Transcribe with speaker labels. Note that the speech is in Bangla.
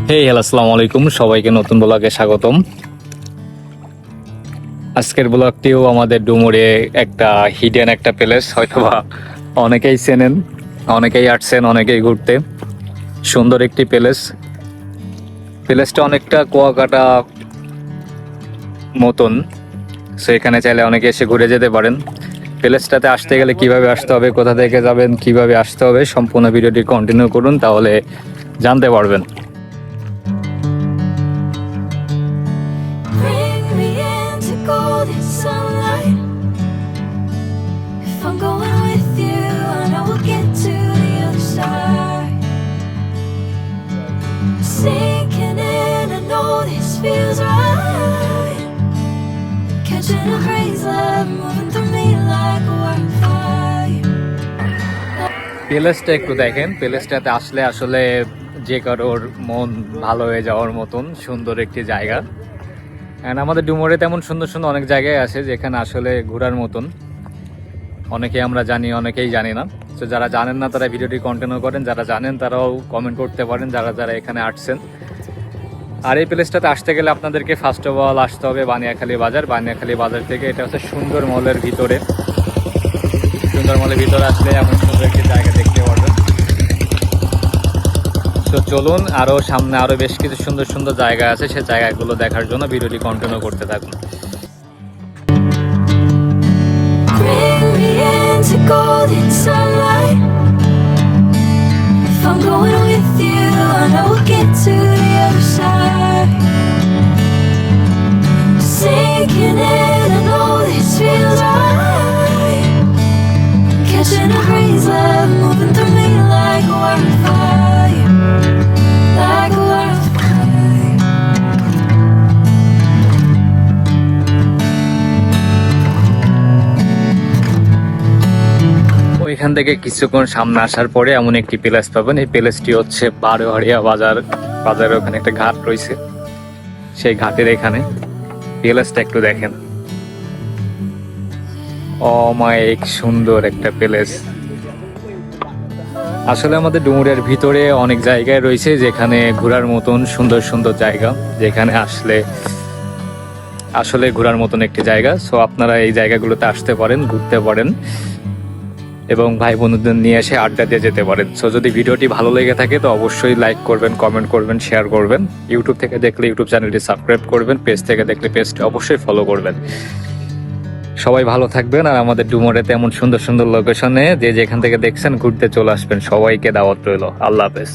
Speaker 1: হ্যালো, আসসালামু আলাইকুম। সবাইকে নতুন ব্লগে স্বাগতম। আজকের ব্লগটিও আমাদের ডুমুরে একটা হিডেন একটা প্লেস, হয়তোবা অনেকেই চেনেন, অনেকেই আসছেন, অনেকেই ঘুরতে। সুন্দর একটি প্লেসটা অনেকটা কুয়াকাটা মতন। সো এখানে চাইলে অনেকে এসে ঘুরে যেতে পারেন। প্লেসটাতে আসতে গেলে কিভাবে আসতে হবে, কোথা থেকে যাবেন, কিভাবে আসতে হবে, সম্পূর্ণ ভিডিওটি কন্টিনিউ করুন, তাহলে জানতে পারবেন।
Speaker 2: Bring me into golden sunlight. If I'm going with you, I know we'll get to the other side. Sinking in, I know this feels right. Catching a breeze, love moving through me like a wildfire.
Speaker 1: প্লেসটা একটু দেখেন। প্লেসটাতে আসলে আসলে যে কারোর মন ভালো হয়ে যাওয়ার মতন সুন্দর একটি জায়গা। অ্যান্ড আমাদের ডুমুরে তেমন সুন্দর সুন্দর অনেক জায়গায় আছে যেখানে আসলে ঘোরার মতন। অনেকেই আমরা জানি, অনেকেই জানি না। তো যারা জানেন না তারা ভিডিওটি কন্টিনিউ করেন, যারা জানেন তারাও কমেন্ট করতে পারেন, যারা যারা এখানে আসছেন। আর এই প্লেসটাতে আসতে গেলে আপনাদেরকে ফার্স্ট অফ অল আসতে হবে বানিয়াখালী বাজার। বানিয়াখালী বাজার থেকে এটা হচ্ছে সুন্দর মলের ভিতরে। সুন্দর মলের ভিতরে আসলে এমন সুন্দর একটি জায়গা দেখতে পারবেন। তো চলুন, আরও সামনে আরও বেশ কিছু সুন্দর সুন্দর জায়গা আছে, সেই জায়গাগুলো দেখার জন্য ভিডিওটি কন্টিনিউ করতে থাকুন।
Speaker 2: Bring me into golden sunlight. If I'm going with you, I know we'll get to the other side. Sinking in, I know this feels right. Catching a breeze, love moving through me like a wildfire, like a wildfire.
Speaker 1: ওইখান থেকে কিছুক্ষণ সামনে আসার পরে এমন একটি প্লেস পাবেন। এই প্লেসটি হচ্ছে বারোয়ারিয়া বাজার। বাজারের ওখানে একটা ঘাট রয়েছে, সেই ঘাটের এখানে প্লেসটা একটু দেখেন। অমায়িক সুন্দর একটা প্লেস। আসলে আমাদের ডুমুরের ভিতরে অনেক জায়গায় রয়েছে যেখানে ঘোরার মতন সুন্দর সুন্দর জায়গা, যেখানে আসলে ঘোরার মতন একটি জায়গা। সো আপনারা এই জায়গাগুলোতে আসতে পারেন, ঘুরতে পারেন এবং ভাই বন্ধুদের নিয়ে এসে আড্ডা দিয়ে যেতে পারেন। সো যদি ভিডিওটি ভালো লেগে থাকে তো অবশ্যই লাইক করবেন, কমেন্ট করবেন, শেয়ার করবেন। ইউটিউব থেকে দেখলে ইউটিউব চ্যানেলটি সাবস্ক্রাইব করবেন, পেজ থেকে দেখলে পেজটি অবশ্যই ফলো করবেন। সবাই ভালো থাকবেন। আর আমাদের ডুমুরেতে এমন সুন্দর সুন্দর লোকেশনে যে যেখান থেকে দেখছেন ঘুরতে চলে আসবেন। সবাইকে দাওয়াত রইল। আল্লাহ হাফেজ।